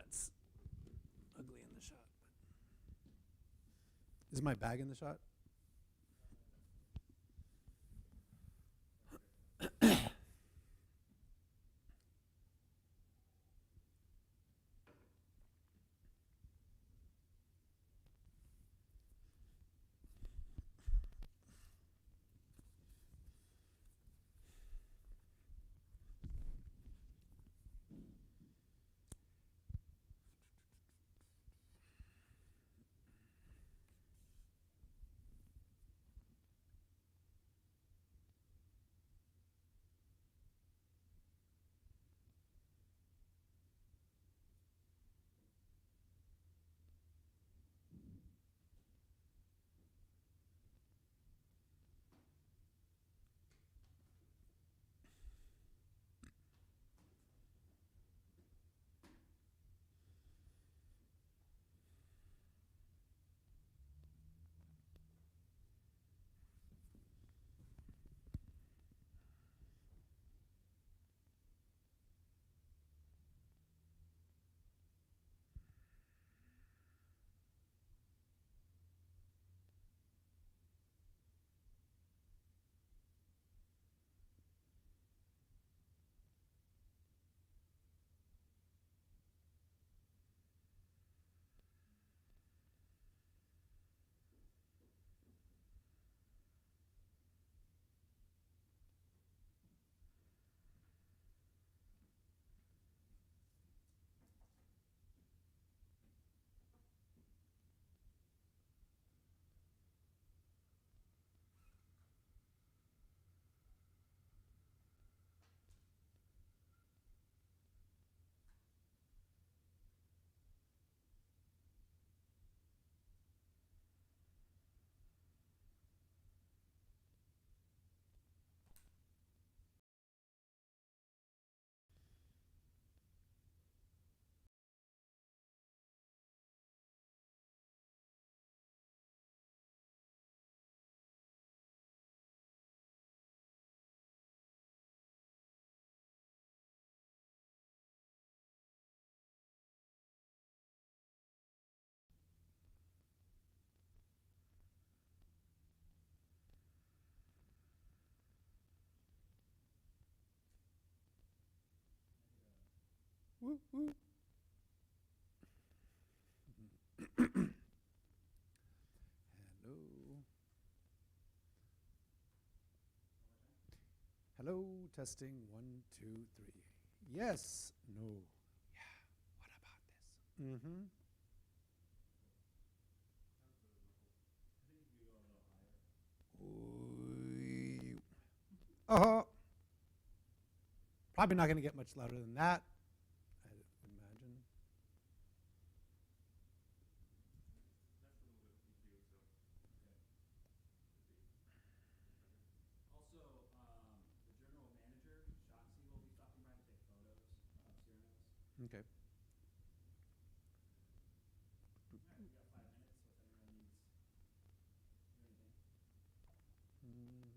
that's ugly in the shot. Is my bag in the shot? Woo, woo. Hello. Hello, testing 1, 2, 3. Yes, no, yeah. What about this? Mm-hmm. Uh-huh. Probably not going to get much louder than that, I imagine. Also, the general manager, Shoxy, will be stopping by to take photos of Cyrano's. Okay. All right, we got 5 minutes, so if anyone needs to do anything. Mm.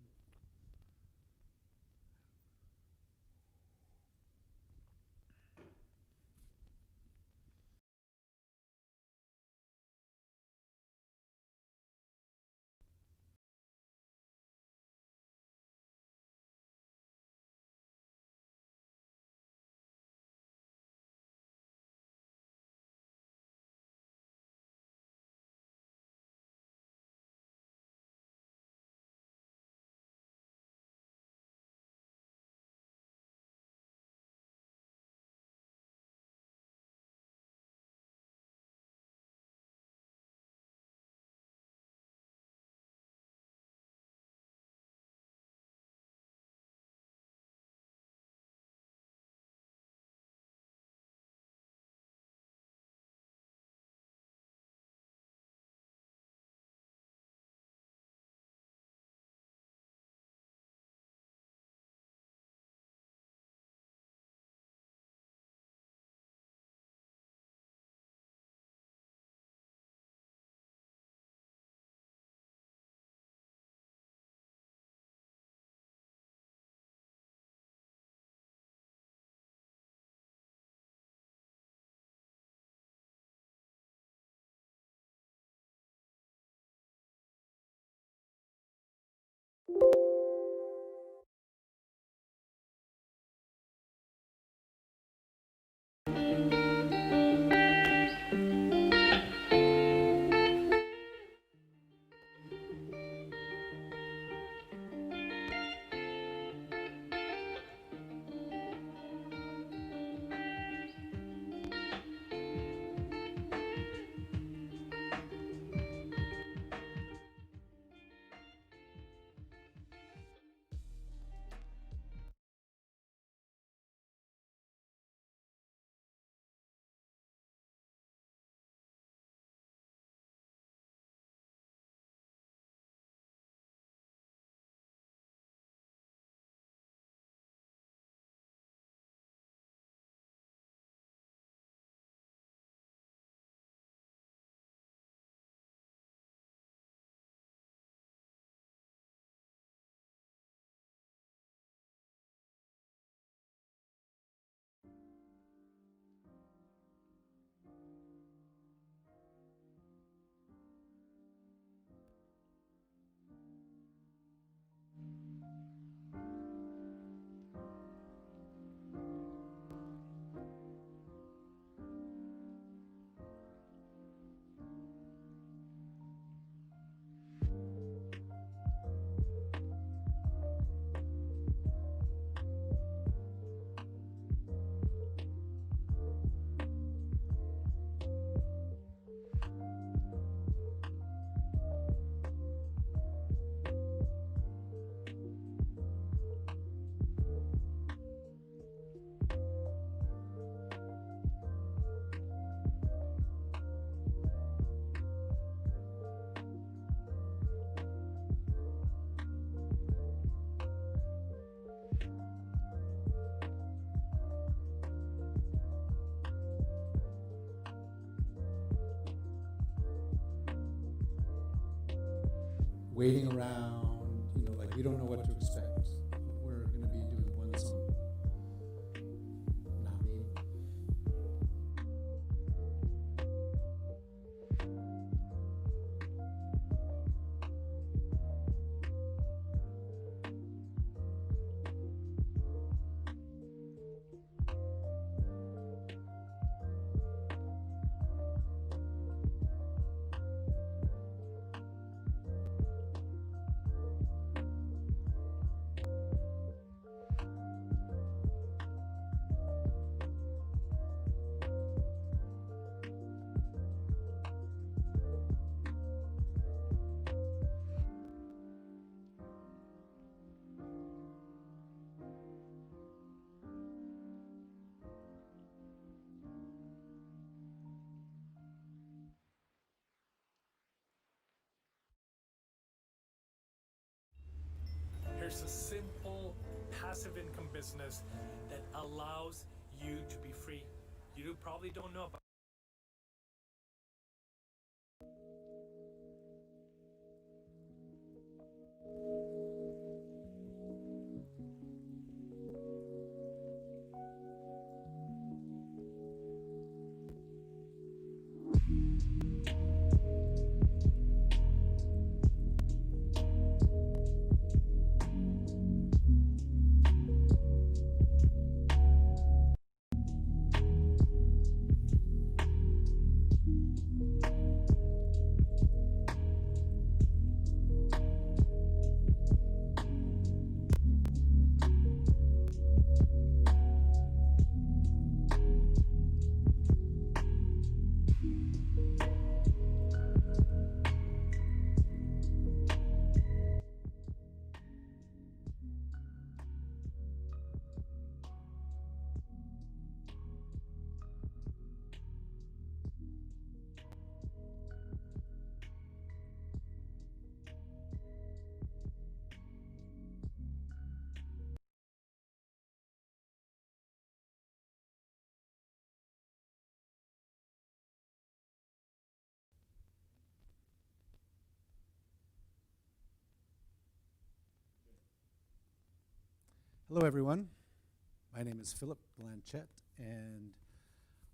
waiting around, like we don't know what to expect. We're going to be doing one song. Not me. Here's a simple passive income business that allows you to be free. You probably don't know about. Hello, everyone. My name is Phillip Blanchett, and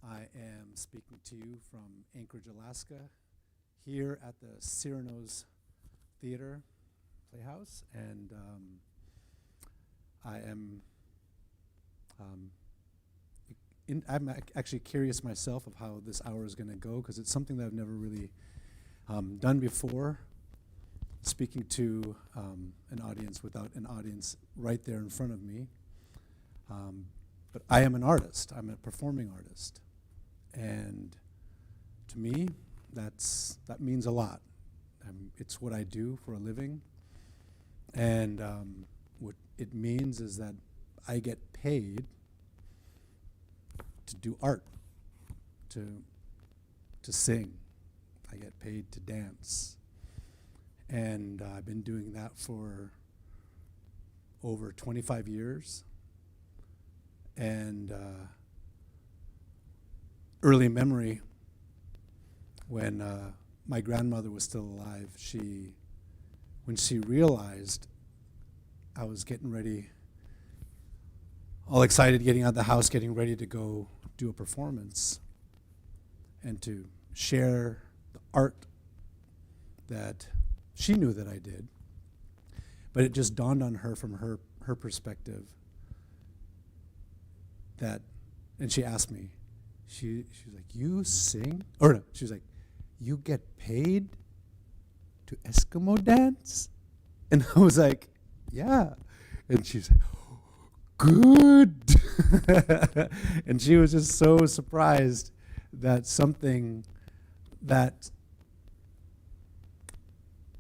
I am speaking to you from Anchorage, Alaska, here at the Cyrano's Theater Playhouse, and I am I'm actually curious myself of how this hour is going to go, because it's something that I've never really done before, speaking to an audience without an audience right there in front of me. But I am an artist. I'm a performing artist. And to me, that means a lot. It's what I do for a living. And what it means is that I get paid to do art, to sing. I get paid to dance. And I've been doing that for over 25 years. And early memory, when my grandmother was still alive, when she realized I was getting ready, all excited, getting out of the house, getting ready to go do a performance and to share the art that she knew that I did. But it just dawned on her from her perspective that, and she asked me, she was like, you sing? Or no, she was like, you get paid to Eskimo dance? And I was like, yeah. And she's like, good. And she was just so surprised that something that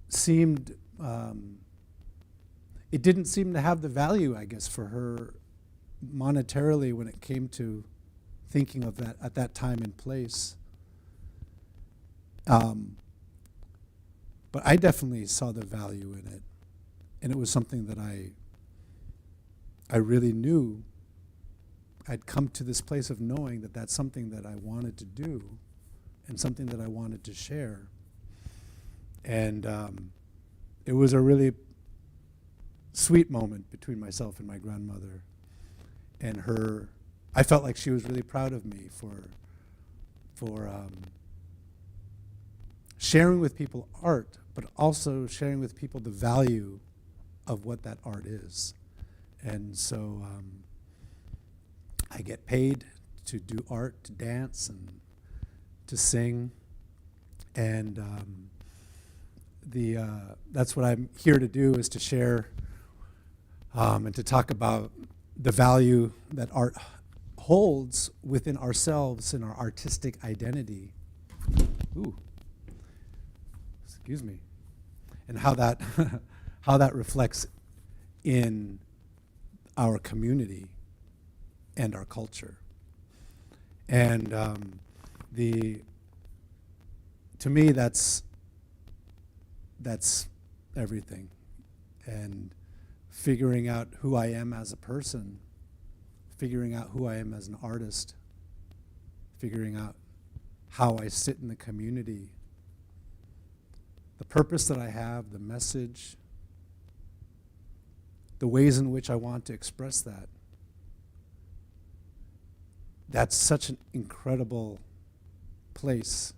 seemed, it didn't seem to have the value, I guess, for her monetarily when it came to thinking of that at that time and place. But I definitely saw the value in it. And it was something that I really knew. I'd come to this place of knowing that that's something that I wanted to do and something that I wanted to share. And it was a really sweet moment between myself and my grandmother and her. I felt like she was really proud of me for sharing with people art, but also sharing with people the value of what that art is. And so I get paid to do art, to dance, and to sing. And that's what I'm here to do, is to share and to talk about the value that art holds within ourselves in our artistic identity. Ooh, excuse me. And how that how that reflects in our community and our culture. And to me, that's everything. And figuring out who I am as a person, figuring out who I am as an artist, figuring out how I sit in the community, the purpose that I have, the message, the ways in which I want to express that. That's such an incredible place,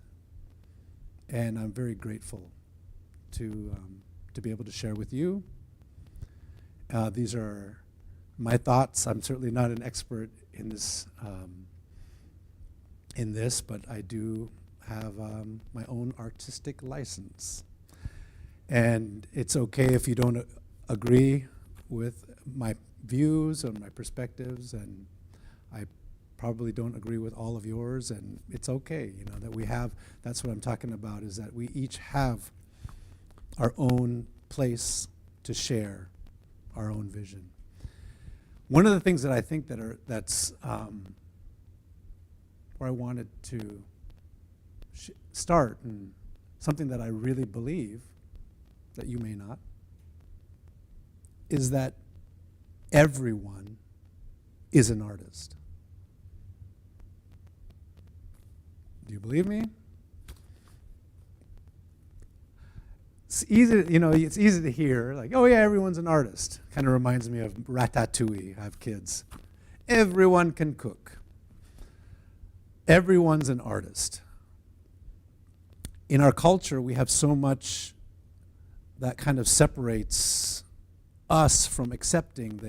and I'm very grateful to be able to share with you. These are my thoughts. I'm certainly not an expert in this, but I do have my own artistic license. And it's okay if you don't agree with my views or my perspectives, and I probably don't agree with all of yours, and it's okay, that we have, that's what I'm talking about, is that we each have our own place to share our own vision. One of the things that I think that's where I wanted to start, and something that I really believe that you may not, is that everyone is an artist. Do you believe me? It's easy, it's easy to hear, like, oh yeah, everyone's an artist. Kind of reminds me of Ratatouille. I have kids. Everyone can cook. Everyone's an artist. In our culture, we have so much that kind of separates us from accepting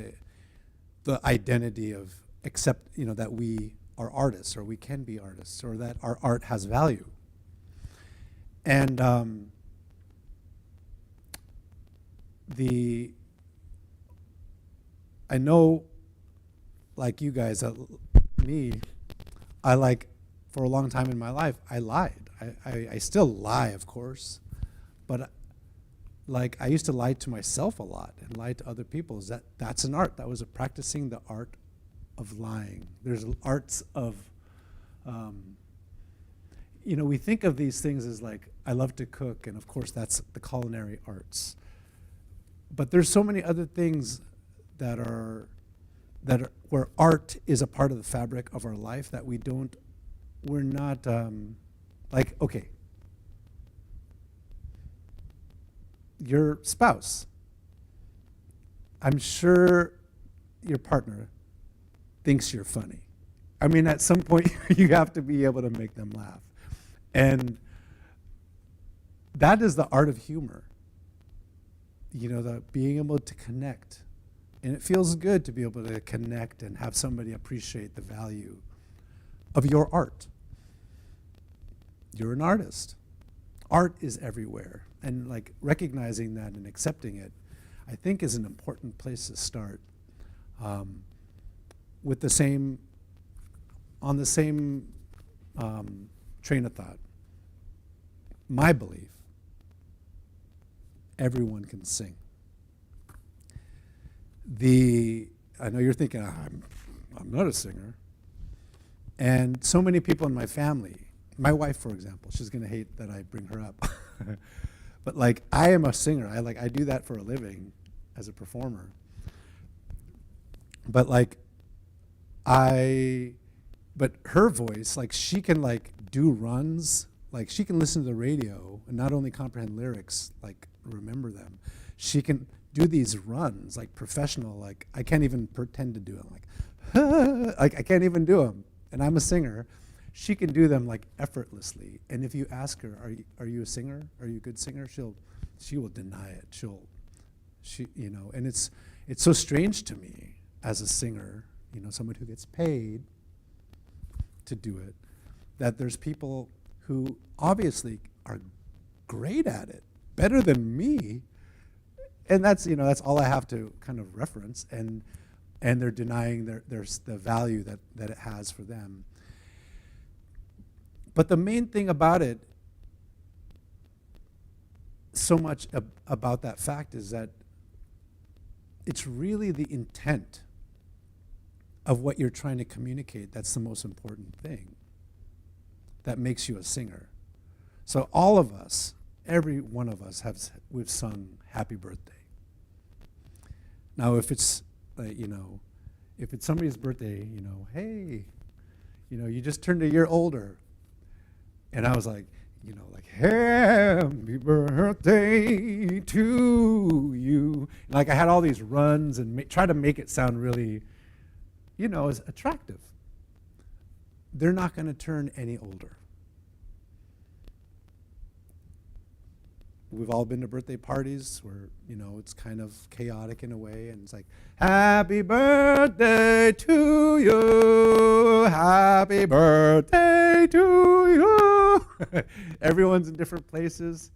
the identity of that we are artists, or we can be artists, or that our art has value. And I know, like you guys, for a long time in my life, I lied. I still lie, of course, but I used to lie to myself a lot and lie to other people. That's an art. That was practicing the art of lying. There's arts of, we think of these things as like, I love to cook, and of course that's the culinary arts. But there's so many other things that are where art is a part of the fabric of our life that we're not, okay, your spouse, I'm sure your partner thinks you're funny. I mean, at some point, you have to be able to make them laugh. And that is the art of humor. The being able to connect. And it feels good to be able to connect and have somebody appreciate the value of your art. You're an artist. Art is everywhere. And recognizing that and accepting it, I think, is an important place to start. With the same train of thought. My belief, everyone can sing. I know you're thinking, I'm not a singer. And so many people in my family, my wife, for example, she's going to hate that I bring her up. But I am a singer. I do that for a living as a performer. But but her voice, she can do runs, she can listen to the radio and not only comprehend lyrics, remember them. She can do these runs like professional, like I can't even pretend to do them. Like I can't even do them. And I'm a singer. She can do them like effortlessly. And if you ask her, are you a singer? Are you a good singer? She will deny it. And it's so strange to me as a singer, someone who gets paid to do it, that there's people who obviously are great at it, better than me, and that's all I have to kind of reference, and they're denying the value that it has for them. But the main thing about it, so much about that fact, is that it's really the intent of what you're trying to communicate that's the most important thing that makes you a singer. So all of us, every one of us, we've sung Happy Birthday. Now if it's if it's somebody's birthday, hey, you just turned a year older, and I was like, happy birthday to you. And like I had all these runs and try to make it sound really, as attractive. They're not going to turn any older. We've all been to birthday parties where, it's kind of chaotic in a way, and it's like, happy birthday to you, happy birthday to you. Everyone's in different places.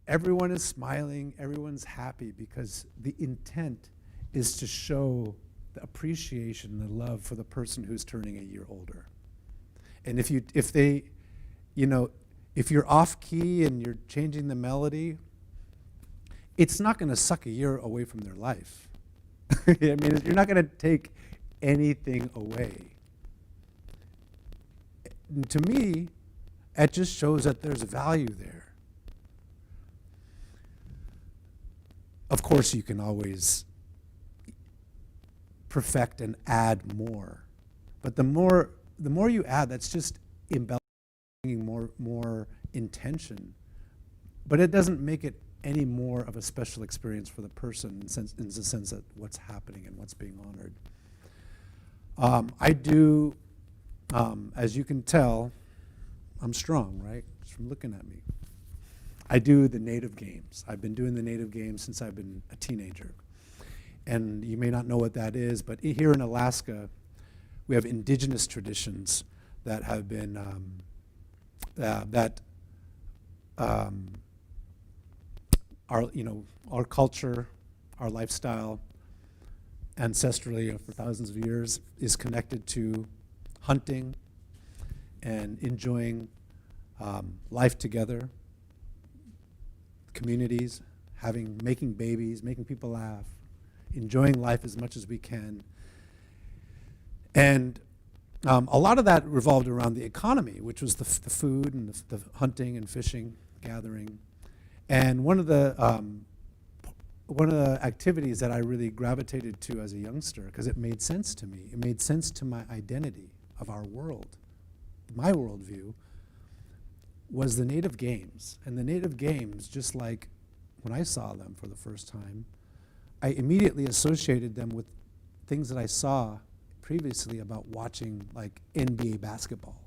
Everyone is smiling. Everyone's happy because the intent is to show the appreciation and the love for the person who's turning a year older. And if you're off key and you're changing the melody, it's not going to suck a year away from their life. I mean, you're not going to take anything away. And to me, it just shows that there's value there. Of course, you can always perfect and add more. But the more you add, that's just embellishing more intention. But it doesn't make it any more of a special experience for the person in the sense that what's happening and what's being honored. I do, as you can tell, I'm strong, right? Just from looking at me. I do the Native games. I've been doing the Native games since I've been a teenager. And you may not know what that is, but here in Alaska, we have indigenous traditions that have been, our culture, our lifestyle, ancestrally for thousands of years is connected to hunting and enjoying life together, communities, making babies, making people laugh, enjoying life as much as we can. And a lot of that revolved around the economy, which was the food and the hunting and fishing, gathering. And one of the activities that I really gravitated to as a youngster, because it made sense to me, it made sense to my identity of our world, my worldview, was the Native games. And the Native games, just like when I saw them for the first time, I immediately associated them with things that I saw previously about watching like NBA basketball,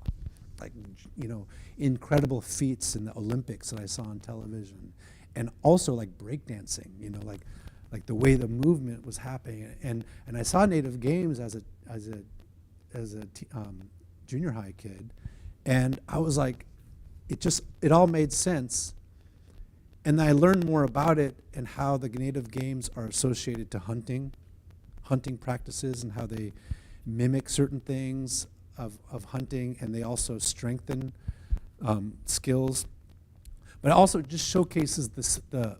like, incredible feats in the Olympics that I saw on television, and also like breakdancing, like the way the movement was happening. And I saw Native games as a junior high kid, and I was like, it all made sense. And I learned more about it and how the Native games are associated to hunting practices, and how they mimic certain things of hunting, and they also strengthen skills. But it also just showcases the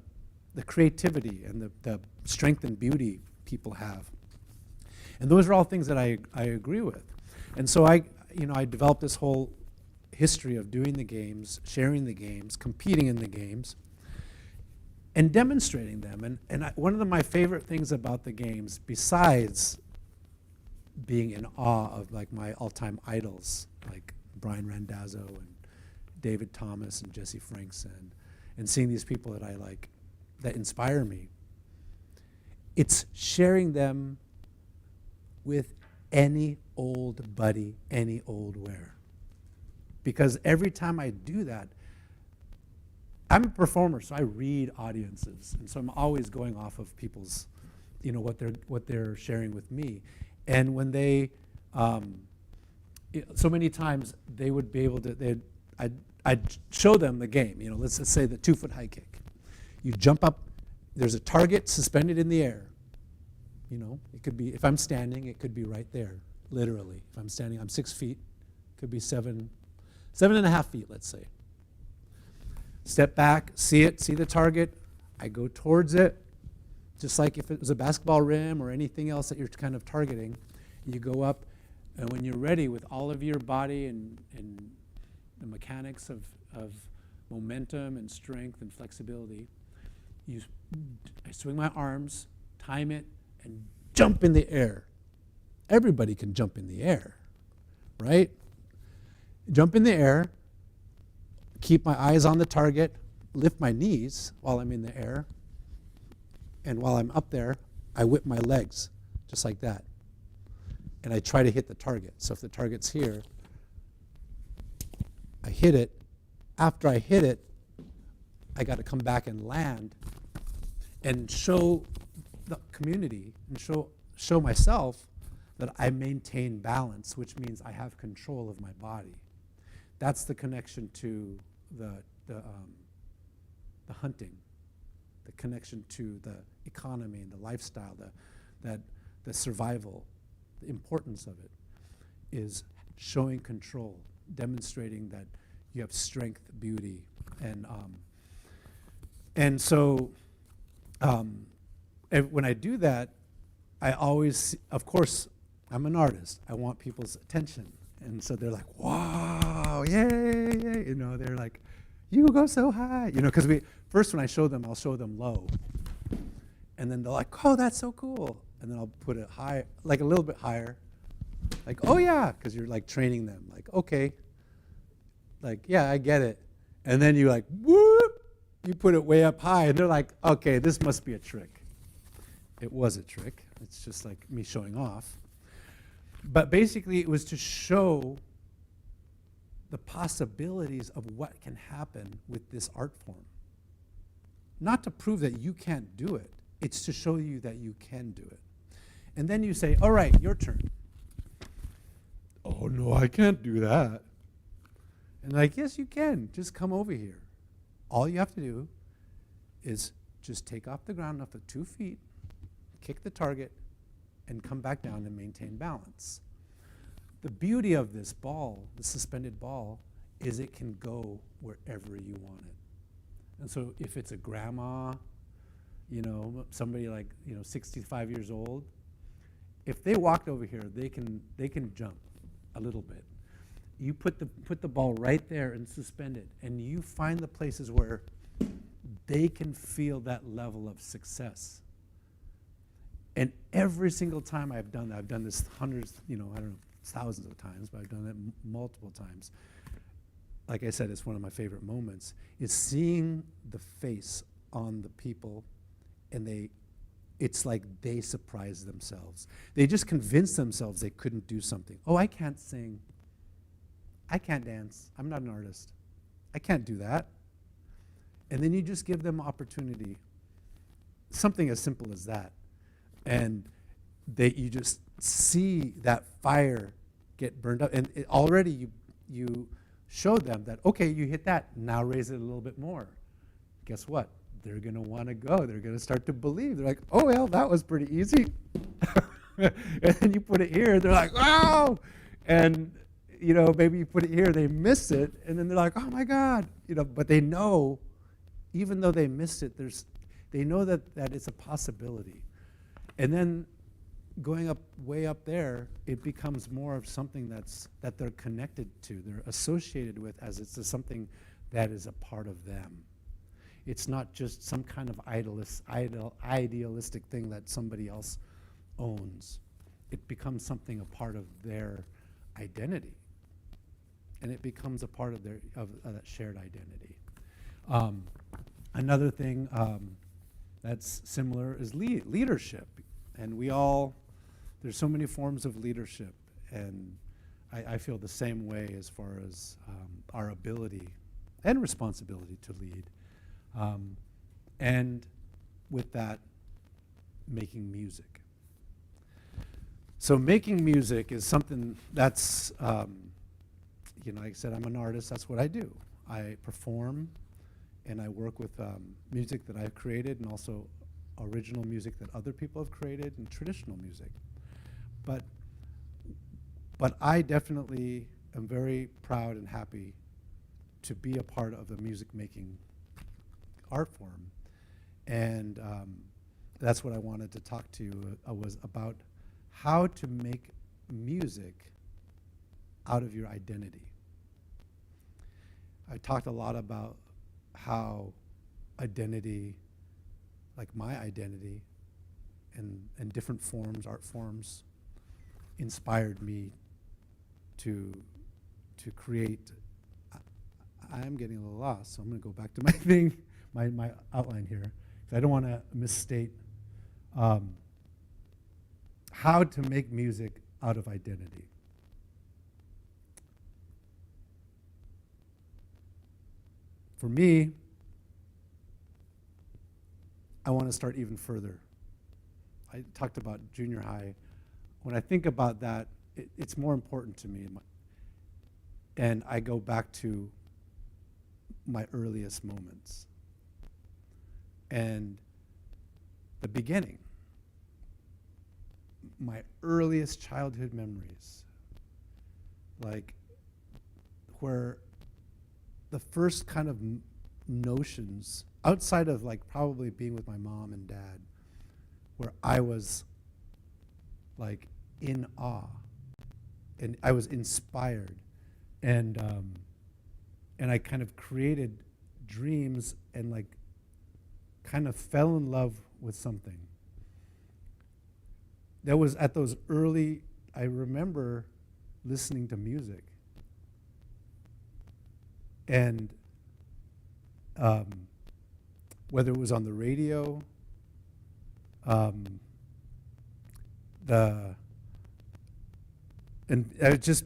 creativity and the strength and beauty people have. And those are all things that I agree with. And so I developed this whole history of doing the games, sharing the games, competing in the games, and demonstrating them. And one of my favorite things about the games, besides being in awe of like my all-time idols, like Brian Randazzo and David Thomas and Jesse Frankson, and seeing these people that I like that inspire me, it's sharing them with any old buddy, any old where. Because every time I do that, I'm a performer, so I read audiences, and so I'm always going off of people's, what they're sharing with me. And when they, so many times they would be able to, I'd show them the game. Let's say the 2-foot high kick. You jump up, there's a target suspended in the air. It could be, if I'm standing, it could be right there, literally. If I'm standing, I'm 6 feet, could be 7.5 feet, let's say. Step back, see the target. I go towards it, just like if it was a basketball rim or anything else that you're kind of targeting. You go up, and when you're ready with all of your body and the mechanics of momentum and strength and flexibility, I swing my arms, time it, and jump in the air. Everybody can jump in the air, right? Jump in the air, keep my eyes on the target, lift my knees while I'm in the air, and while I'm up there, I whip my legs, just like that. And I try to hit the target. So if the target's here, I hit it. After I hit it, I got to come back and land and show the community and show myself that I maintain balance, which means I have control of my body. That's the connection to the hunting, the connection to the economy and the lifestyle, the survival. The importance of it is showing control, demonstrating that you have strength, beauty, and so when I do that, I always, of course, I'm an artist. I want people's attention. And so they're like, wow, yay, yay. They're like, you go so high. Because first when I show them, I'll show them low. And then they're like, oh, that's so cool. And then I'll put it high, like a little bit higher. Like, oh yeah, because you're like training them. Like, okay. Like, yeah, I get it. And then you like, whoop, you put it way up high. And they're like, okay, this must be a trick. It was a trick. It's just like me showing off. But basically, it was to show the possibilities of what can happen with this art form. Not to prove that you can't do it. It's to show you that you can do it. And then you say, all right, your turn. Oh, no, I can't do that. And like, yes, you can. Just come over here. All you have to do is just take off the ground off the 2 feet, kick the target, and come back down and maintain balance. The beauty of this ball, the suspended ball, is it can go wherever you want it. And so if it's a grandma, somebody like 65 years old, if they walked over here, they can jump a little bit. You put the ball right there and suspend it, and you find the places where they can feel that level of success. And every single time I've done that, I've done this hundreds, thousands of times, but I've done it multiple times. Like I said, it's one of my favorite moments, is seeing the face on the people, and it's like they surprise themselves. They just convince themselves they couldn't do something. Oh, I can't sing. I can't dance. I'm not an artist. I can't do that. And then you just give them opportunity. Something as simple as that. And you just see that fire get burned up. And already you show them that, okay, you hit that, now raise it a little bit more. Guess what? They're going to want to go. They're going to start to believe. They're like, oh, well, that was pretty easy. And then you put it here, they're like, wow. And, maybe you put it here, they miss it, and then they're like, oh, my God. But they know, even though they missed it, they know that it's a possibility. And then going up, way up there, it becomes more of something that they're connected to, they're associated with, as it's something that is a part of them. It's not just some kind of idealistic thing that somebody else owns. It becomes something, a part of their identity. And it becomes a part of that shared identity. Another thing, that's similar is leadership. And there's so many forms of leadership, and I feel the same way as far as our ability and responsibility to lead. And with that, making music. So making music is something that's, like I said, I'm an artist, that's what I do. I perform and I work with music that I've created, and also original music that other people have created, and traditional music. But I definitely am very proud and happy to be a part of the music-making art form. And that's what I wanted to talk to you was about how to make music out of your identity. I talked a lot about how identity, like my identity, and different forms, art forms, inspired me to create. I'm getting a little lost, so I'm going to go back to my thing, my outline here, because I don't want to misstate how to make music out of identity. For me, I want to start even further. I talked about junior high. When I think about that, it's more important to me. And I go back to my earliest moments. And the beginning, my earliest childhood memories, like where the first kind of notions, outside of like probably being with my mom and dad, where I was like in awe and I was inspired, and I kind of created dreams and like kind of fell in love with something. That was at those early, I remember listening to music. And whether it was on the radio, and just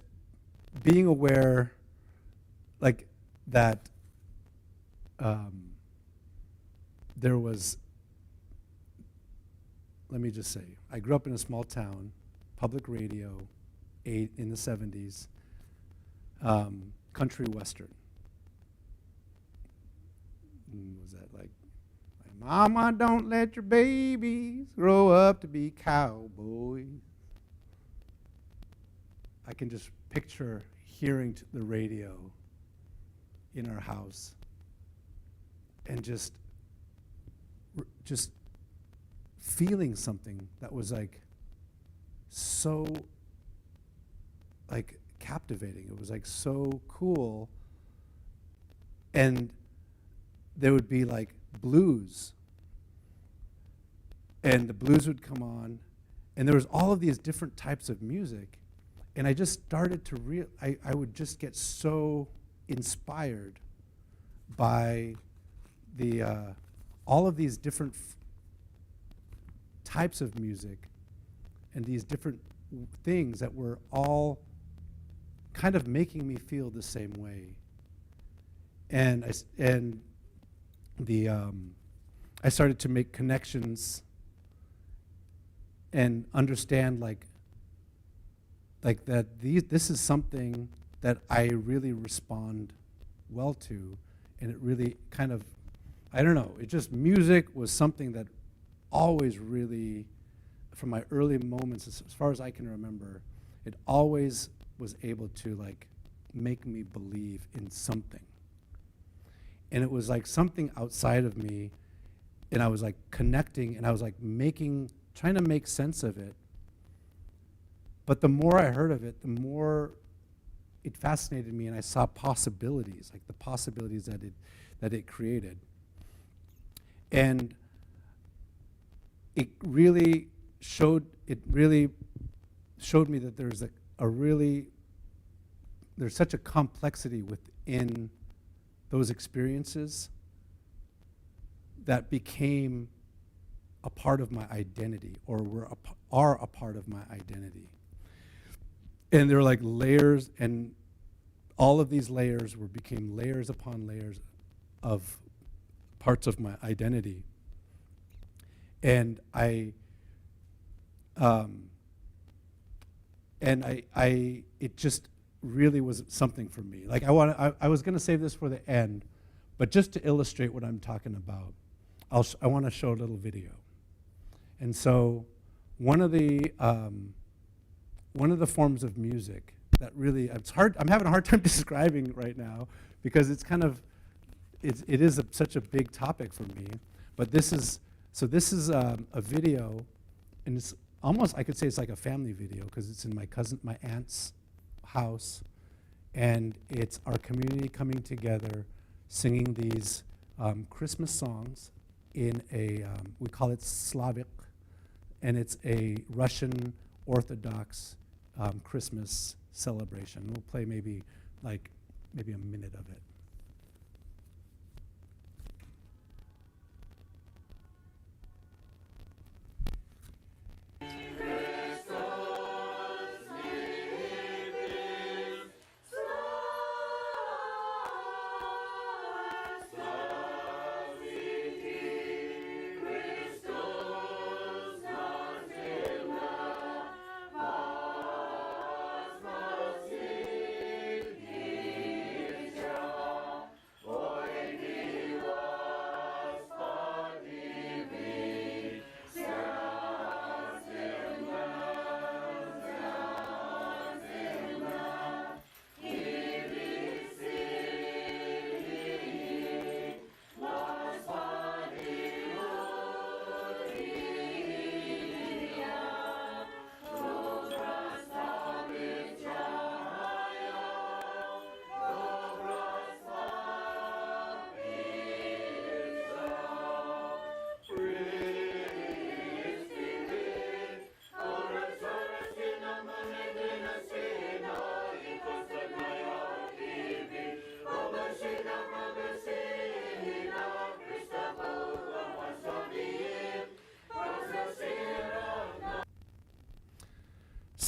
being aware, like that, there was. Let me just say, I grew up in a small town, public radio, in the 70s, country western. Was that like, mama, don't let your babies grow up to be cowboys? I can just picture hearing the radio in our house and just feeling something that was like so like captivating. It was like so cool. And there would be like blues, and the blues would come on, and there was all of these different types of music, and I just started to I would just get so inspired by the all of these different types of music and these different things that were all kind of making me feel the same way. And I started to make connections and understand like that this is something that I really respond well to, and it really kind of, I don't know, it just, music was something that always really, from my early moments, as far as I can remember, it always was able to like make me believe in something. And it was like something outside of me, and I was like connecting, and I was like trying to make sense of it. But the more I heard of it, the more it fascinated me, and I saw possibilities, like the possibilities that it created. And it really showed me that there's there's such a complexity within those experiences that became a part of my identity, or are a part of my identity. And they're like layers, and all of these layers became layers upon layers of parts of my identity. And it just really was something for me. Like I was going to save this for the end, but just to illustrate what I'm talking about, I want to show a little video. And so one of the forms of music that really, I'm having a hard time describing right now, because it's kind of, it is such a big topic for me. But this is a video, and it's almost, I could say it's like a family video, because it's in my aunt's house, and it's our community coming together, singing these Christmas songs in we call it Slavic, and it's a Russian Orthodox Christmas celebration. We'll play maybe a minute of it.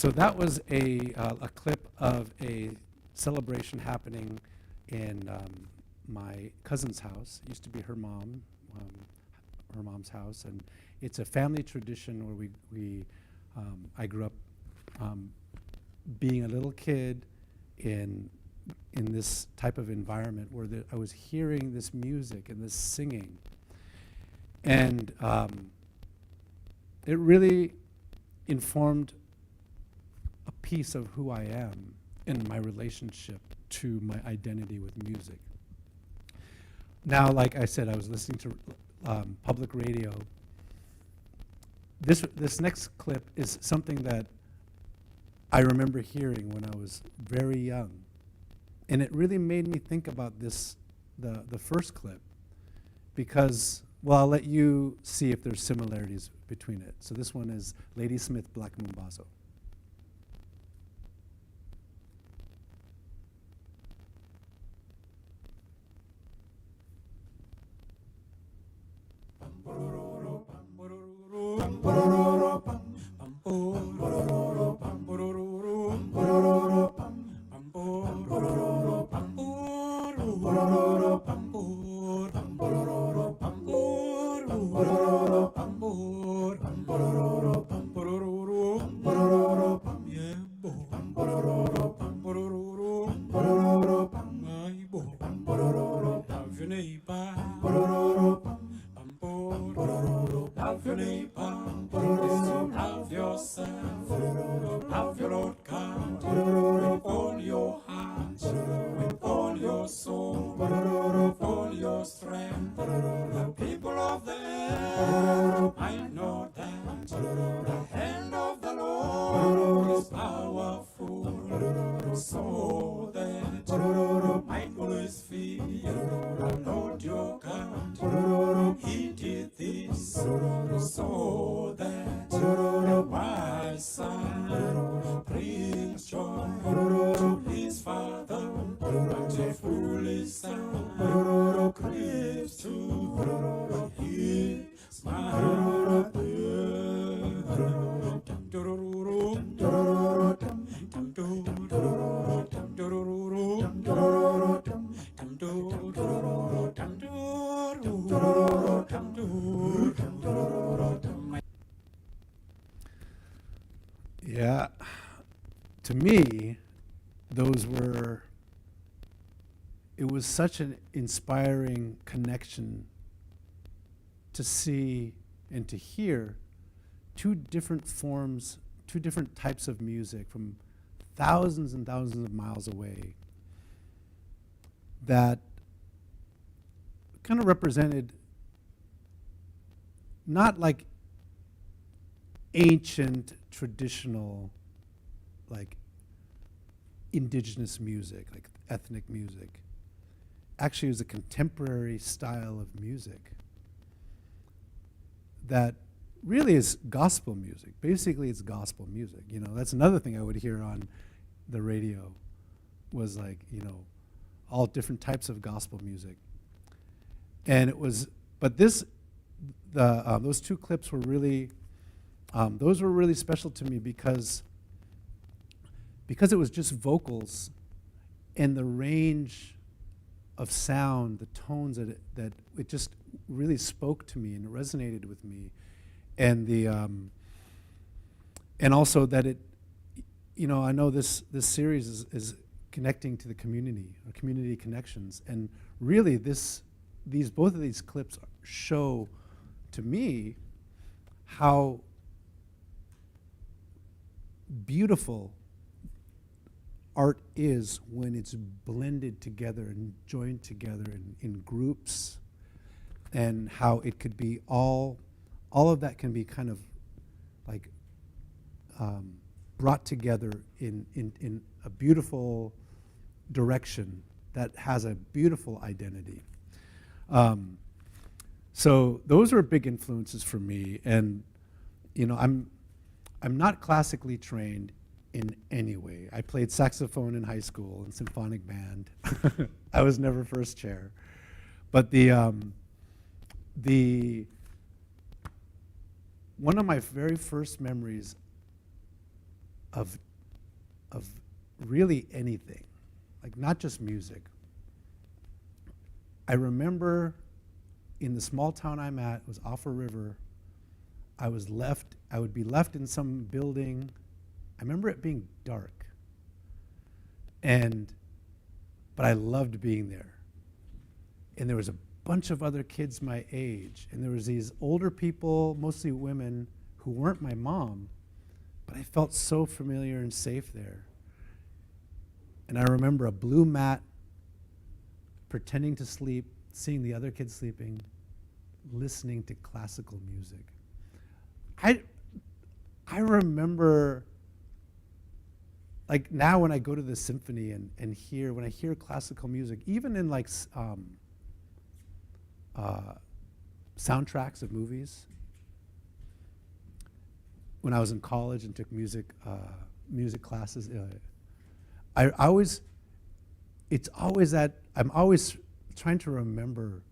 So that was a clip of a celebration happening in my cousin's house. It used to be her mom's house, and it's a family tradition where I grew up being a little kid in this type of environment where I was hearing this music and this singing, and it really informed a piece of who I am in my relationship to my identity with music. Now, like I said, I was listening to public radio. This next clip is something that I remember hearing when I was very young, and it really made me think about the first clip, because, well, I'll let you see if there's similarities between it. So this one is Ladysmith Black Mambazo. me, it was such an inspiring connection to see and to hear two different forms, two different types of music from thousands and thousands of miles away that kind of represented not like ancient, traditional, like indigenous music, like ethnic music. Actually, it was a contemporary style of music that really is gospel music. Basically, it's gospel music. You know, that's another thing I would hear on the radio was like, you know, all different types of gospel music. And it was, but those two clips were really, those were really special to me because it was just vocals and the range of sound, the tones that it just really spoke to me and it resonated with me, and and also that it, you know, I know this series is connecting to the community, or community connections, and really both of these clips show to me how beautiful art is when it's blended together and joined together in groups, and how it could be all of that can be kind of like brought together in a beautiful direction that has a beautiful identity. So those were big influences for me, and you know, I'm not classically trained in any way. I played saxophone in high school and symphonic band. I was never first chair, but one of my very first memories of really anything, like not just music, I remember in the small town I'm at, it was off a river, I would be left in some building. I remember it being dark, but I loved being there. And there was a bunch of other kids my age, and there was these older people, mostly women, who weren't my mom, but I felt so familiar and safe there. And I remember a blue mat, pretending to sleep, seeing the other kids sleeping, listening to classical music. I remember, like now when I go to the symphony and when I hear classical music, even in like soundtracks of movies, when I was in college and took music classes, I'm always trying to remember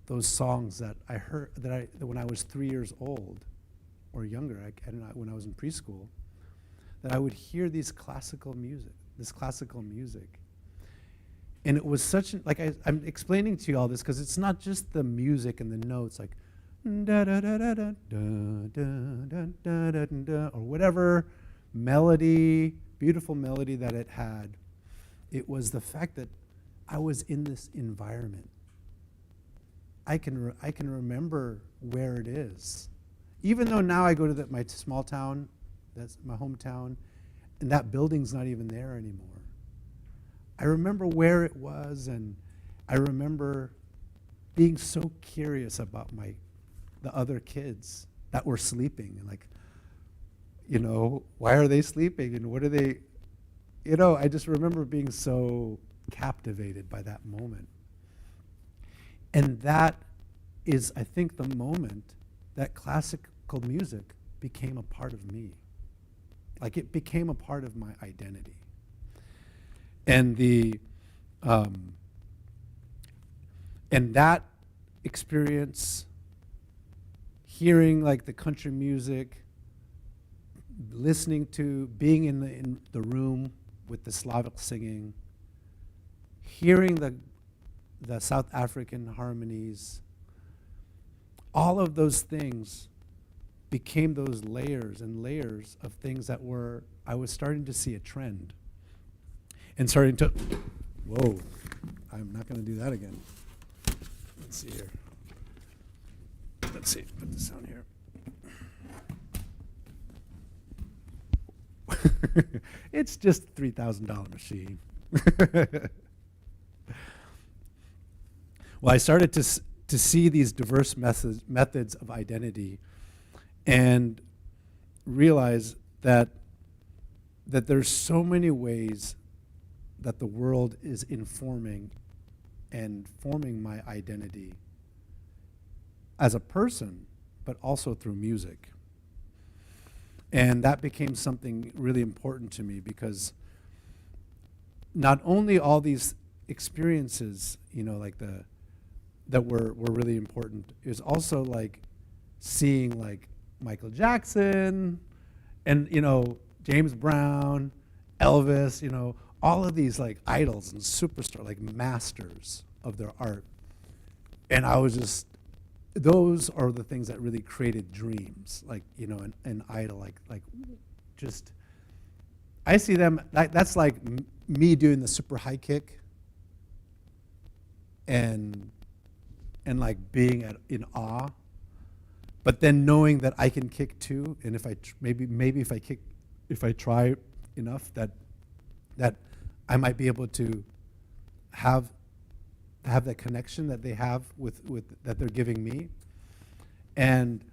those songs that I heard that when I was 3 years old or younger, when I was in preschool, that I would hear this classical music. And it was I'm explaining to you all this because it's not just the music and the notes, like da da da da da da da da da, or whatever melody, beautiful melody that it had. It was the fact that I was in this environment. I can remember where it is, even though now I go to my small town, that's my hometown, and that building's not even there anymore. I remember where it was, and I remember being so curious about the other kids that were sleeping, and like, you know, why are they sleeping, and what are they, you know, I just remember being so captivated by that moment. And that is, I think, the moment that classical music became a part of me. Like it became a part of my identity. And and that experience, hearing like the country music, listening to, being in the room with the Slavic singing, hearing the South African harmonies, all of those things became those layers and layers of things that were, I was starting to see a trend. And starting to, whoa, I'm not going to do that again. Let's see here. Let's see, put this down here. It's just a $3,000 machine. Well, I started to see these diverse methods of identity and realize that there's so many ways that the world is informing and forming my identity as a person, but also through music. And that became something really important to me, because not only all these experiences, like that were really important, is also like seeing like Michael Jackson and James Brown, Elvis, all of these like idols and superstars, like masters of their art. And I was just, those are the things that really created dreams, like, an idol, like just, I see them, that's like me doing the super high kick and like being in awe, but then knowing that I can kick too, and if I maybe if I try enough, that I might be able to have that connection that they have with that they're giving me, and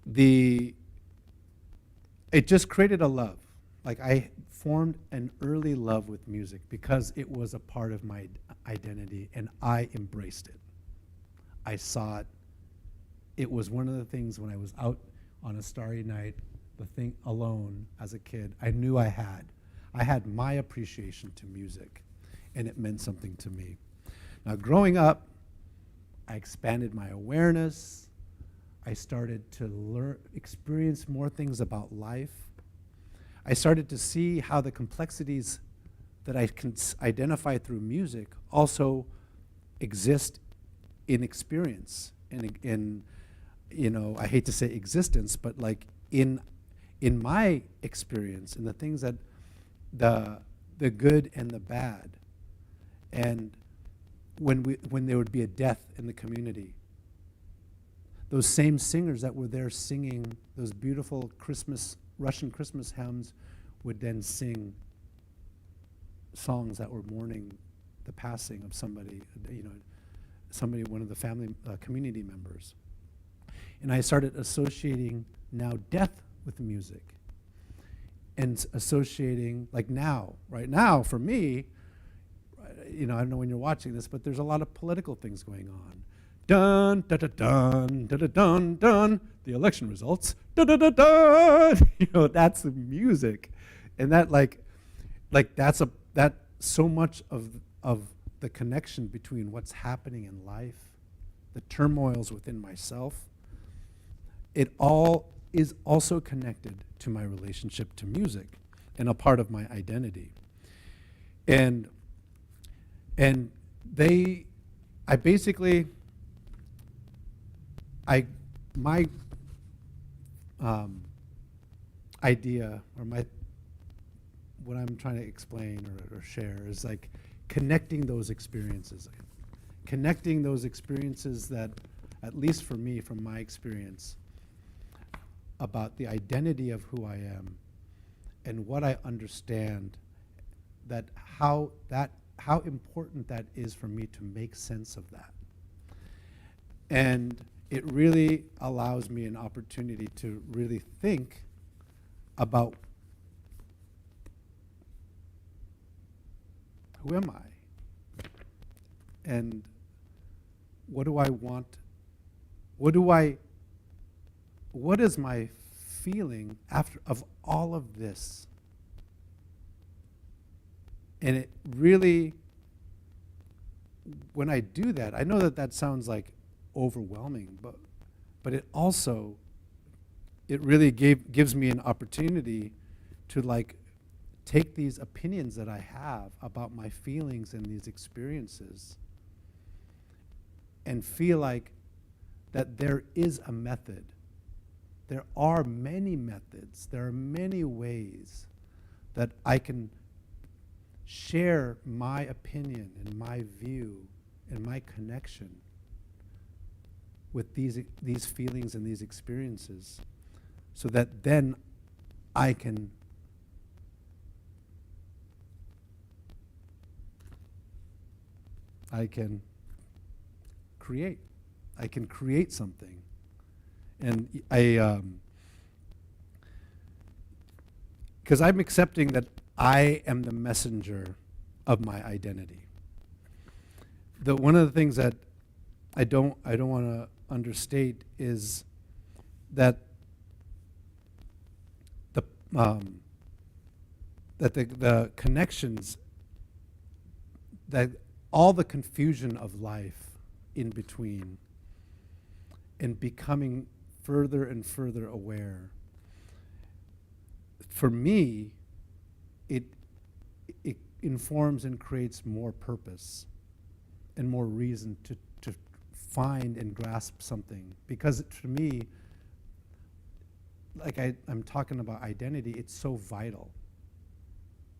it just created a love. Like, I formed an early love with music because it was a part of my identity, and I embraced it. I saw it. It was one of the things when I was out on a starry night, the thing alone as a kid, I knew I had my appreciation to music, and it meant something to me. Now, growing up, I expanded my awareness. I started to experience more things about life. I started to see how the complexities that I can identify through music also exist in experience, and in I hate to say existence, but like in my experience, in the things that the good and the bad. And when there would be a death in the community, those same singers that were there singing those beautiful Russian Christmas hymns would then sing songs that were mourning the passing of somebody, one of the family community members. And I started associating now death with music, and associating, like right now for me, I don't know when you're watching this, but there's a lot of political things going on. Dun, da, da, dun, da, da, dun, dun, the election results, da, da, da, dun. That's the music. And that that's so much of the connection between what's happening in life, the turmoils within myself. It all is also connected to my relationship to music and a part of my identity. And my idea, or what I'm trying to explain or share is like connecting those experiences that, at least for me, from my experience, about the identity of who I am and what I understand, how important that is for me to make sense of that. And it really allows me an opportunity to really think about, who am I? And what do I want? What is my feeling of all of this? And it really, when I do that, I know that sounds like overwhelming, but it also, it really gives me an opportunity to like take these opinions that I have about my feelings and these experiences and feel like that there is a method there are many methods, there are many ways that I can share my opinion and my view and my connection with these feelings and these experiences, so that then I can create. I can create something. And because I'm accepting that I am the messenger of my identity. One of the things that I don't want to understate is that the connections, that all the confusion of life in between, and becoming further and further aware, for me, it informs and creates more purpose and more reason to find and grasp something. Because to me, like I'm talking about identity, it's so vital.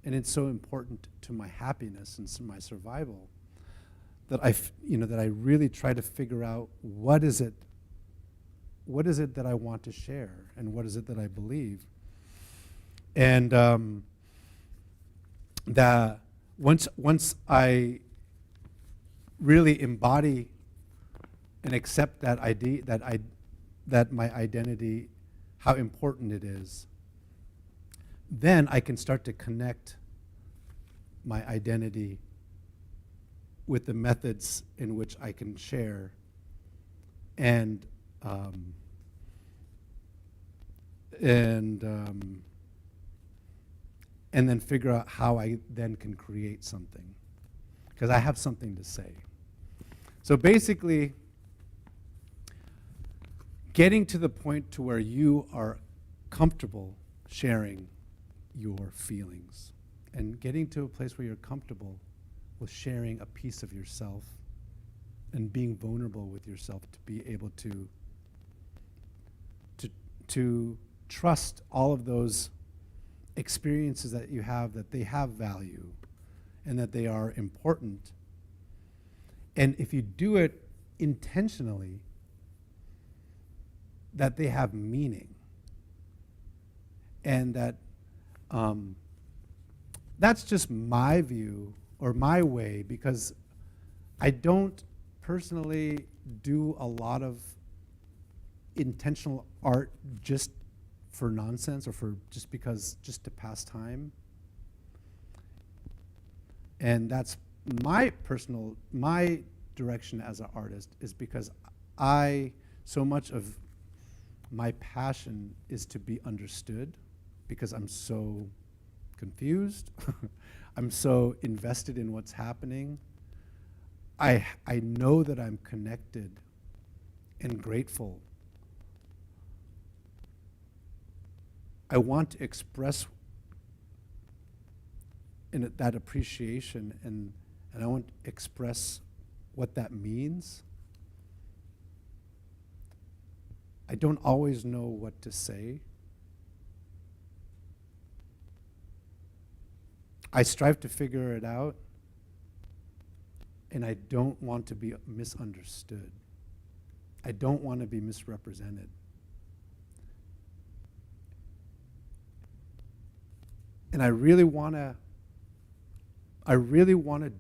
And it's so important to my happiness and to my survival that that I really try to figure out what is it that I want to share, and what is it that I believe. And once I really embody and accept that that my identity, how important it is, then I can start to connect my identity with the methods in which I can share, and then figure out how I then can create something, because I have something to say. So basically, getting to the point to where you are comfortable sharing your feelings, and getting to a place where you're comfortable with sharing a piece of yourself and being vulnerable with yourself, to be able to trust all of those experiences that you have, that they have value and that they are important. And if you do it intentionally, that they have meaning. And that that's just my view or my way, because I don't personally do a lot of intentional art just for nonsense, or just to pass time. And that's my direction as an artist, is because so much of my passion is to be understood, because I'm so confused. I'm so invested in what's happening. I know that I'm connected and grateful. I want to express that appreciation, and I want to express what that means. I don't always know what to say. I strive to figure it out, and I don't want to be misunderstood. I don't want to be misrepresented. And I really want to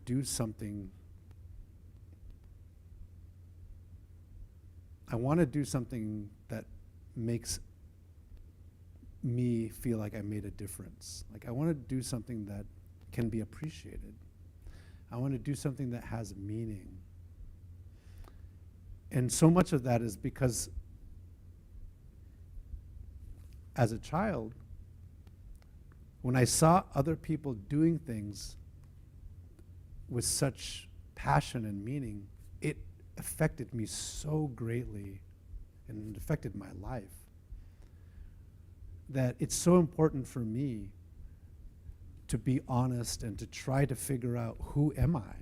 do something. I want to do something that makes me feel like I made a difference. Like, I want to do something that can be appreciated. I want to do something that has meaning. And so much of that is because as a child, when I saw other people doing things with such passion and meaning, it affected me so greatly, and it affected my life, that it's so important for me to be honest and to try to figure out who am I,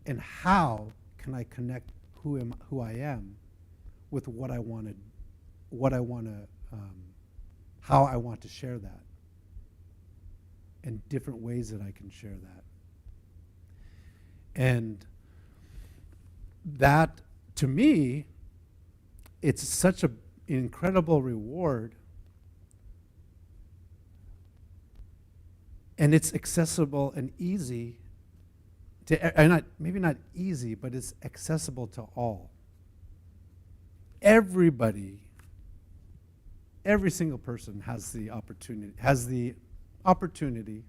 and how can I connect who I am with what I want what I want to, how I want to share that, and different ways that I can share that. And that, to me, it's such an incredible reward, and it's accessible and easy to, maybe not easy, but it's accessible to all. Everybody, every single person has the opportunity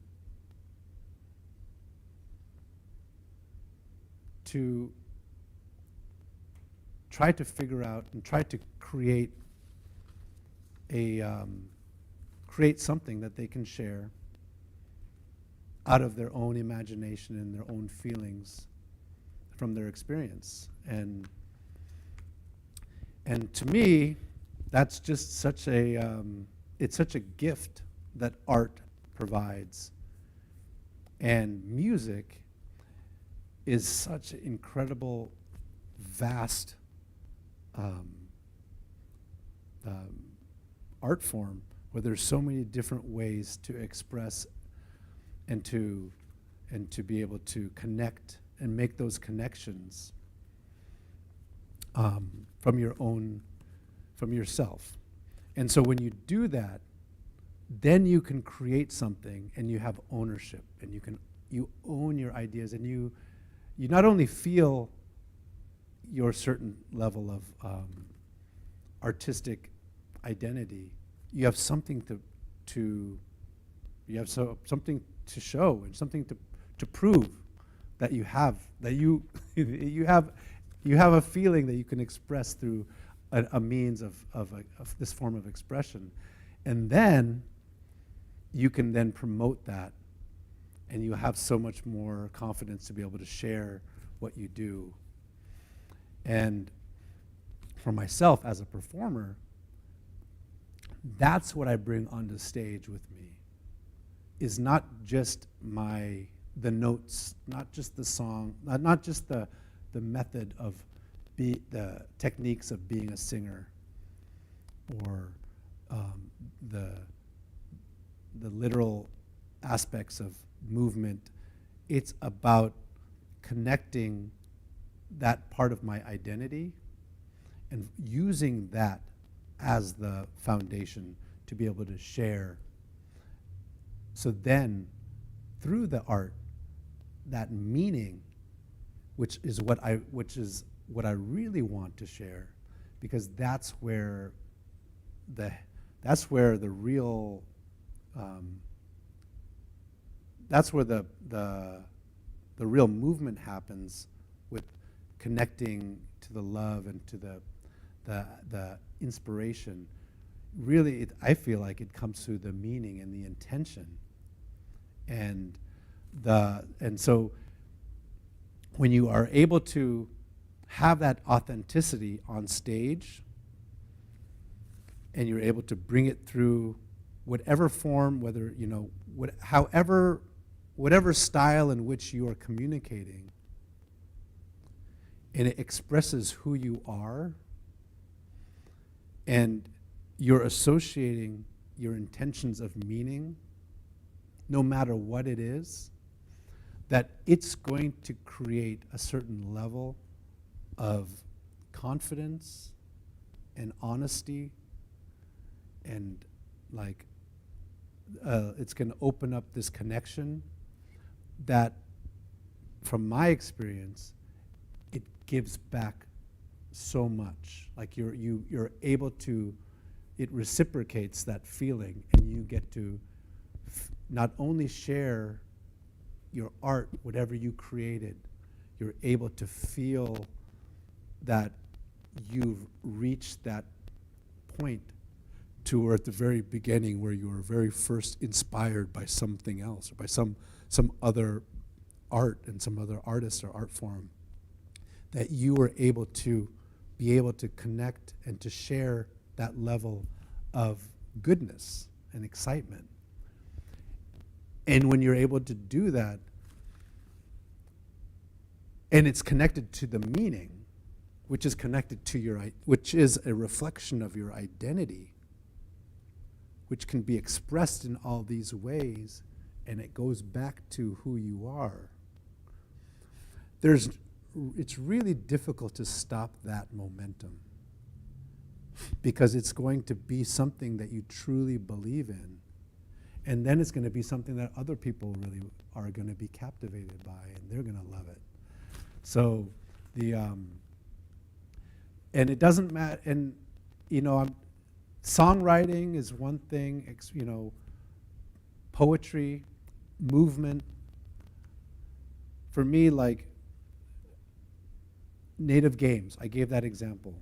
to try to figure out and try to create something that they can share out of their own imagination and their own feelings from their experience. And to me, that's just such a, it's such a gift that art provides. And music is such an incredible, vast art form where there's so many different ways to express and to be able to connect and make those connections from yourself. And so when you do that, then you can create something and you have ownership, and you own your ideas, and you not only feel your certain level of artistic identity, you have something something to show and something to prove that you have you have a feeling that you can express through a means of this form of expression, and then you can then promote that, and you have so much more confidence to be able to share what you do. And for myself as a performer, that's what I bring onto stage with me, is not just the notes, not just the song, not just the method of the techniques of being a singer, or the literal aspects of movement. It's about connecting that part of my identity and using that as the foundation to be able to share. So then, through the art, that meaning, which is what I really want to share, because that's where the real the real movement happens, with connecting to the love and to the inspiration. Really, I feel like it comes through the meaning and the intention, and so when you are able to have that authenticity on stage, and you're able to bring it through whatever form, whether, whatever style in which you are communicating, and it expresses who you are, and you're associating your intentions of meaning, no matter what it is, that it's going to create a certain level of confidence and honesty, and it's going to open up this connection that, from my experience, it gives back so much. Like you're able to, it reciprocates that feeling, and you get to not only share your art, whatever you created, you're able to feel that you've reached that point to where at the very beginning, where you were very first inspired by something else, or by some other art and some other artist or art form, that you were able to connect and to share that level of goodness and excitement. And when you're able to do that, and it's connected to the meaning, which is connected to which is a reflection of your identity, which can be expressed in all these ways, and it goes back to who you are. It's really difficult to stop that momentum, because it's going to be something that you truly believe in, and then it's going to be something that other people really are going to be captivated by, and they're going to love it. So and it doesn't matter, and songwriting is one thing, poetry, movement. For me, like Native games, I gave that example.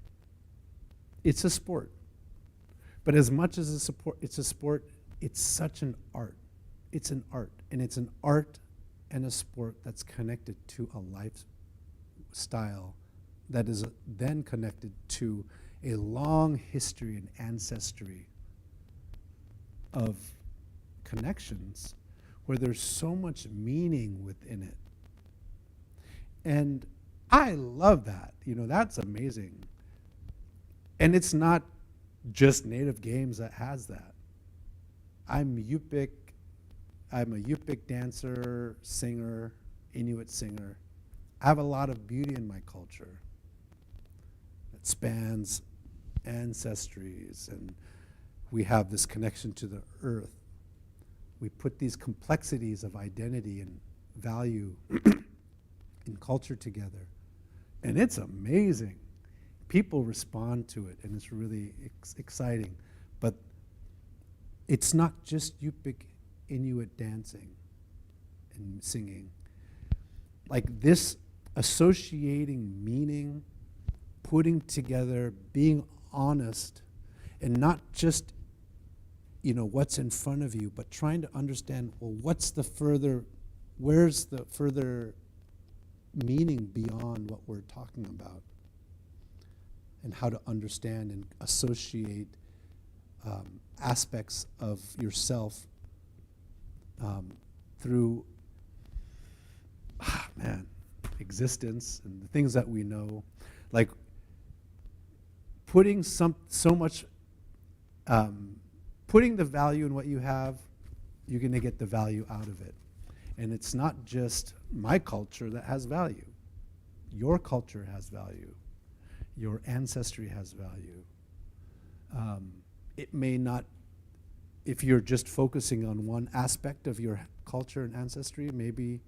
It's a sport. But as much as it's a sport, it's such an art. It's an art. And it's an art and a sport that's connected to a lifestyle that is then connected to a long history and ancestry of connections where there's so much meaning within it. And I love that. That's amazing. And it's not just Native games that has that. I'm Yupik. I'm a Yupik dancer, singer, Inuit singer. I have a lot of beauty in my culture that spans ancestries, and we have this connection to the earth. We put these complexities of identity and value in culture together, and it's amazing. People respond to it, and it's really exciting. But it's not just Yupik Inuit dancing and singing. Like this associating meaning, putting together, being honest, and not just what's in front of you, but trying to understand, well, where's the further meaning beyond what we're talking about, and how to understand and associate aspects of yourself through existence and the things that we know, like putting putting the value in what you have, you're going to get the value out of it. And it's not just my culture that has value. Your culture has value. Your ancestry has value. It may not, if you're just focusing on one aspect of your culture and ancestry, maybe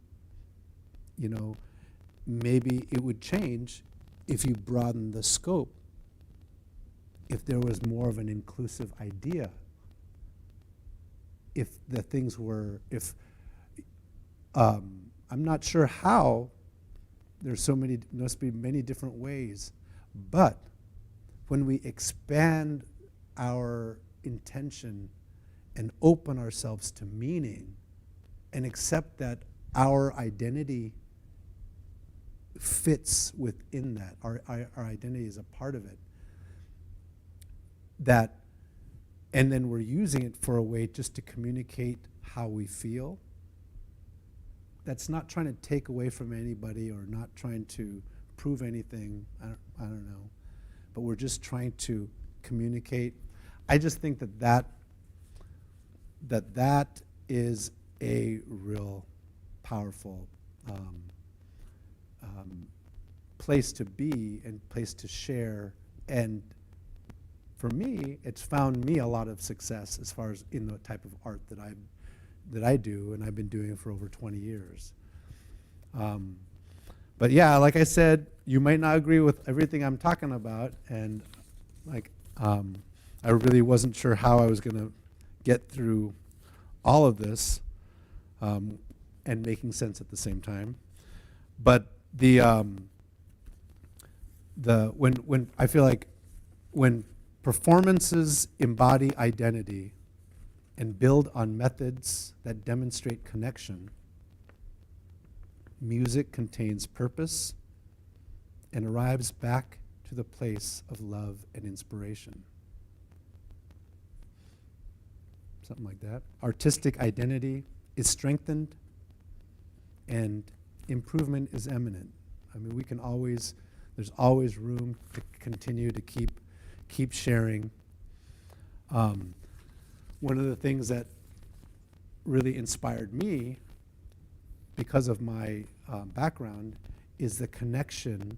it would change if you broaden the scope, if there was more of an inclusive idea, if the things were, I'm not sure how, must be many different ways, but when we expand our intention and open ourselves to meaning and accept that our identity fits within that, our identity is a part of it, and then we're using it for a way just to communicate how we feel. That's not trying to take away from anybody or not trying to prove anything. I don't know. But we're just trying to communicate. I just think that is a real powerful place to be and place to share. And for me, it's found me a lot of success as far as in the type of art that I do, and I've been doing it for over 20 years. But yeah, like I said, you might not agree with everything I'm talking about, and I really wasn't sure how I was going to get through all of this and making sense at the same time. But when I feel like when performances embody identity and build on methods that demonstrate connection, music contains purpose and arrives back to the place of love and inspiration. Something like that. Artistic identity is strengthened and improvement is imminent. I mean, we can always, There's always room to continue to keep sharing. One of the things that really inspired me, because of my background, is the connection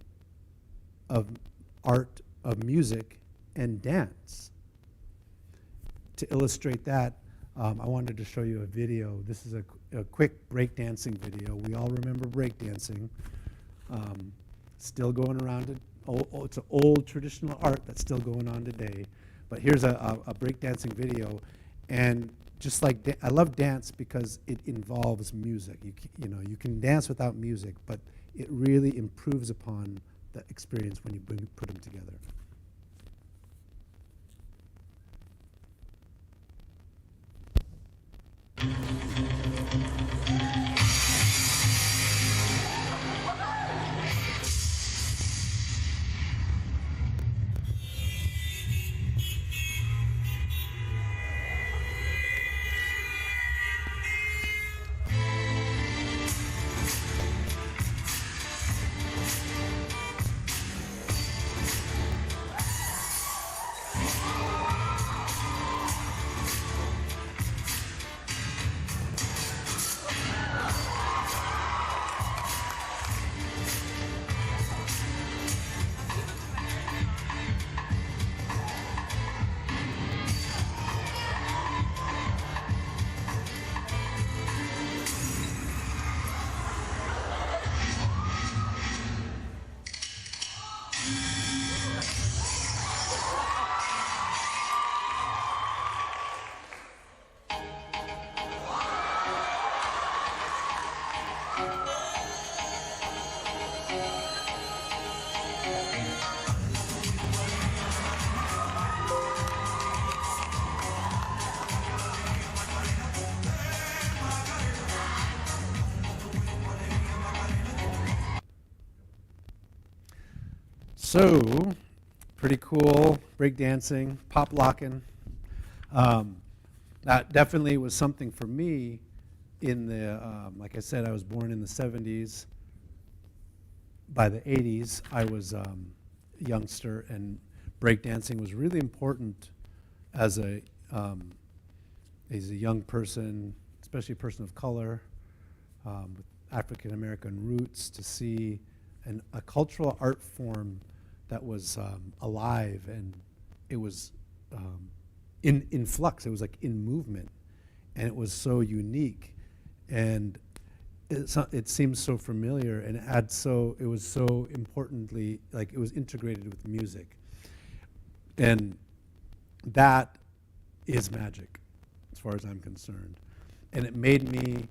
of art, of music, and dance. To illustrate that, I wanted to show you a video. This is a quick breakdancing video. We all remember breakdancing. Still going around. It's an old traditional art that's still going on today. But here's a breakdancing video. And just like, I love dance because it involves music. You know, you can dance without music, but it really improves upon the experience when you put them together. So, pretty cool, breakdancing, pop locking. That definitely was something for me in the, like I said, I was born in the 70s. By the 80s, I was a youngster, and breakdancing was really important as a young person, especially a person of color, with African American roots, to see a cultural art form that was alive, and it was in flux. It was like in movement, and it was so unique, and it seems so familiar, and it was so importantly, like it was integrated with music, and that is magic, as far as I'm concerned, and it made me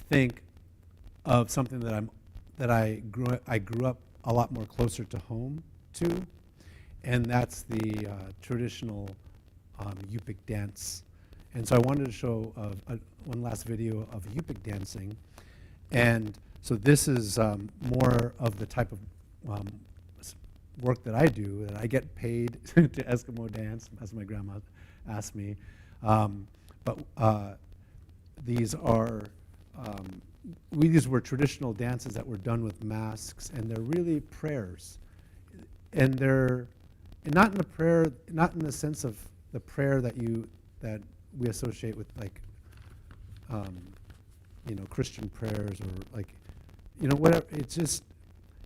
think of something that I grew up a lot more closer to home to, and that's the traditional Yupik dance. And so I wanted to show one last video of Yupik dancing. And so this is more of the type of work that I do, that I get paid to Eskimo dance, as my grandma asked me. But these were traditional dances that were done with masks, and they're really prayers. And they're not in the sense of the prayer that we associate with, like, Christian prayers, or like, whatever. It's just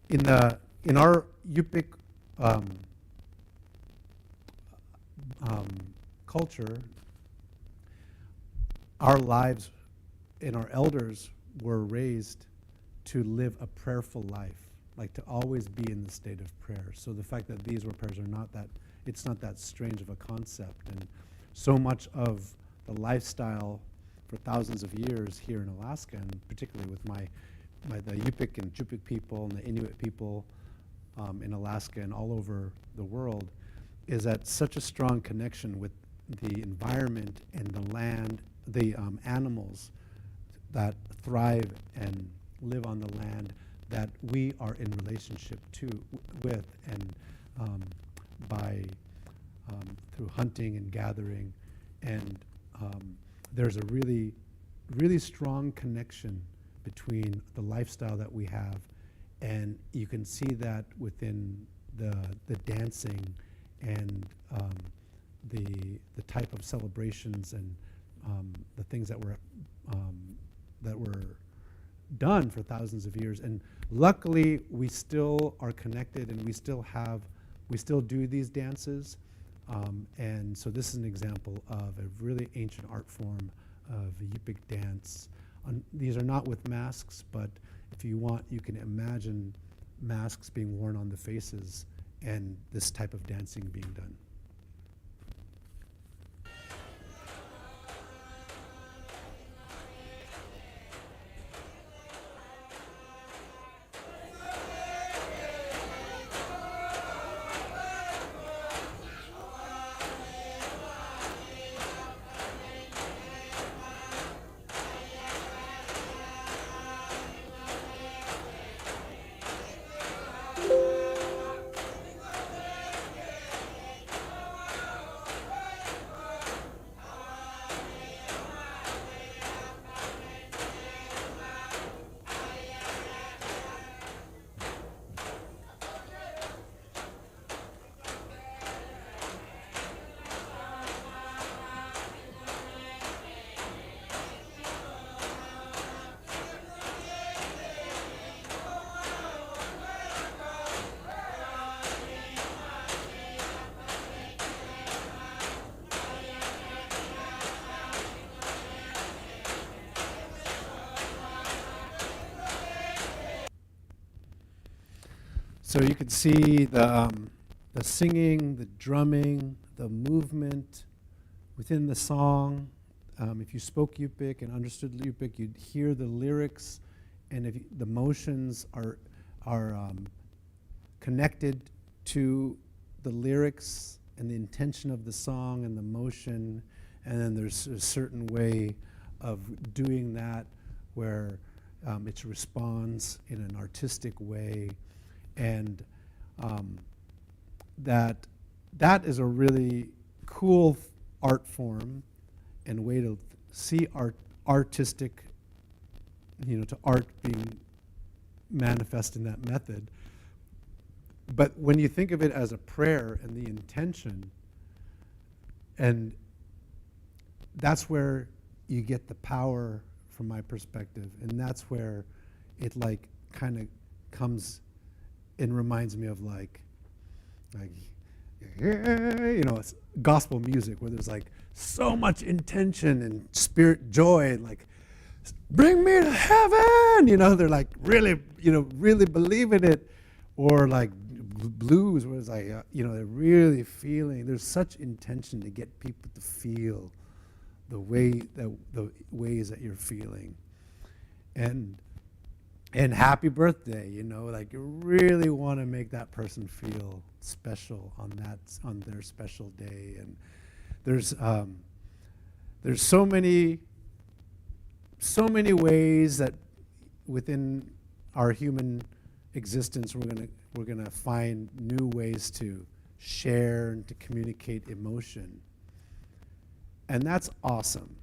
in our Yupik culture, our lives and our elders were raised to live a prayerful life, like to always be in the state of prayer. So the fact that these were prayers it's not that strange of a concept. And so much of the lifestyle for thousands of years here in Alaska, and particularly with the Yupik and Yupik people and the Inuit people in Alaska and all over the world, is that such a strong connection with the environment and the land, the animals that thrive and live on the land that we are in relationship with, and through hunting and gathering, and there's a really, really strong connection between the lifestyle that we have And you can see that within the dancing and the type of celebrations and the things that were done for thousands of years. And luckily, we still are connected, and we still do these dances. And so this is an example of a really ancient art form of the Yupik dance. These are not with masks, but if you want, you can imagine masks being worn on the faces and this type of dancing being done. So you can see the singing, the drumming, the movement within the song. If you spoke Yupik and understood Yupik, you'd hear the lyrics, and if the motions are connected to the lyrics and the intention of the song and the motion, and then there's a certain way of doing that where it responds in an artistic way. And that is a really cool art form and way to see artistic, to art being manifest in that method. But when you think of it as a prayer and the intention, and that's where you get the power from my perspective, and that's where it kind of comes and reminds me of it's gospel music where there's so much intention and spirit joy and bring me to heaven, they're really believe in it. Or blues where it's they're really feeling, there's such intention to get people to feel the ways that you're feeling. And happy birthday, you really want to make that person feel special on their special day. And there's so many ways that within our human existence we're gonna find new ways to share and to communicate emotion. And that's awesome.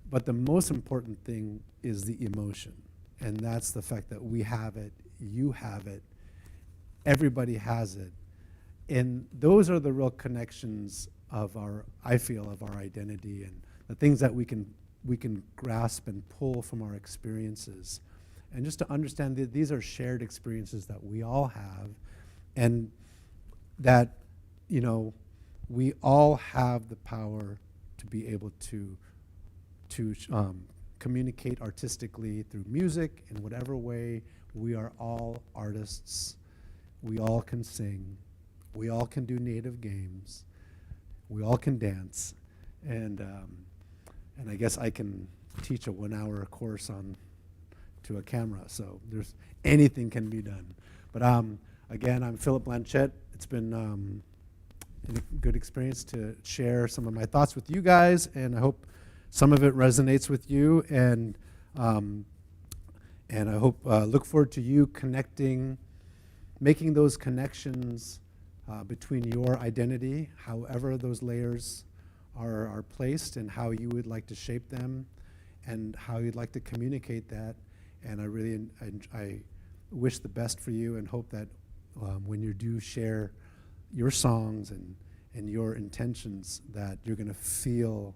But the most important thing is the emotion. And that's the fact that we have it, you have it, everybody has it. And those are the real connections of our identity and the things that we can grasp and pull from our experiences. And just to understand that these are shared experiences that we all have, and that, we all have the power to be able to communicate artistically through music in whatever way. We are all artists. We all can sing. We all can do native games. We all can dance. And I guess I can teach a 1-hour course to a camera. So anything can be done. But again, I'm Phillip Blanchett. It's been a good experience to share some of my thoughts with you guys, and I hope some of it resonates with you, and I hope look forward to you making those connections between your identity, however those layers are placed, and how you would like to shape them, and how you'd like to communicate that. And I wish the best for you and hope that when you do share your songs and your intentions, that you're going to feel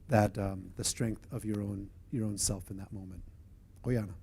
that the strength of your own self in that moment. Oyana.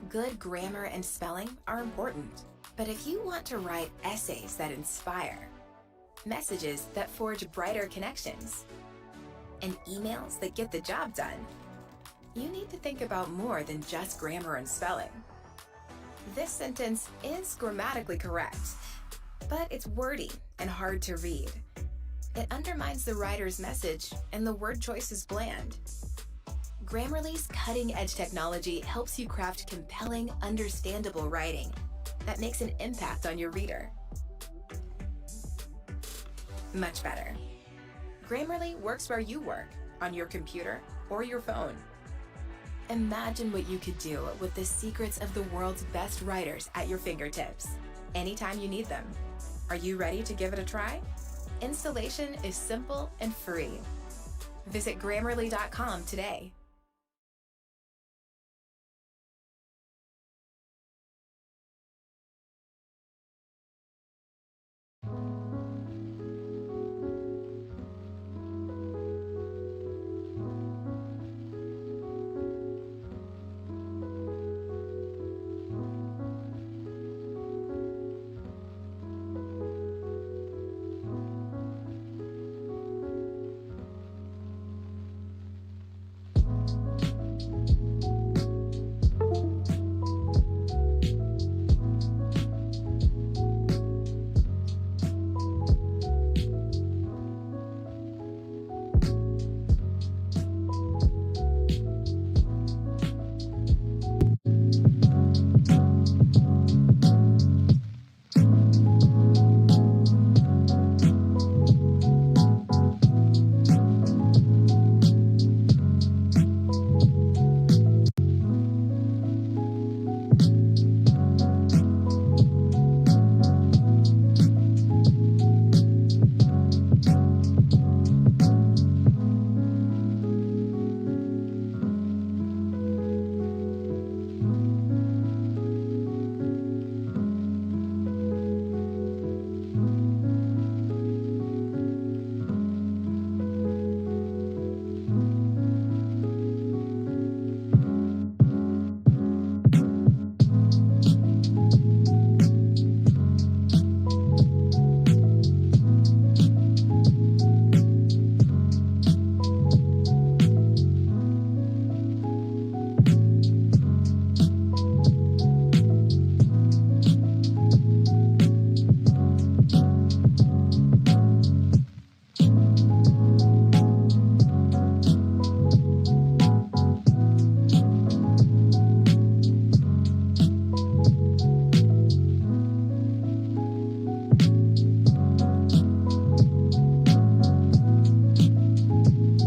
Good grammar and spelling are important, but if you want to write essays that inspire, messages that forge brighter connections, and emails that get the job done, you need to think about more than just grammar and spelling. This sentence is grammatically correct, but it's wordy and hard to read. It undermines the writer's message, and the word choice is bland. Grammarly's cutting-edge technology helps you craft compelling, understandable writing that makes an impact on your reader. Much better. Grammarly works where you work, on your computer or your phone. Imagine what you could do with the secrets of the world's best writers at your fingertips, anytime you need them. Are you ready to give it a try? Installation is simple and free. Visit Grammarly.com today.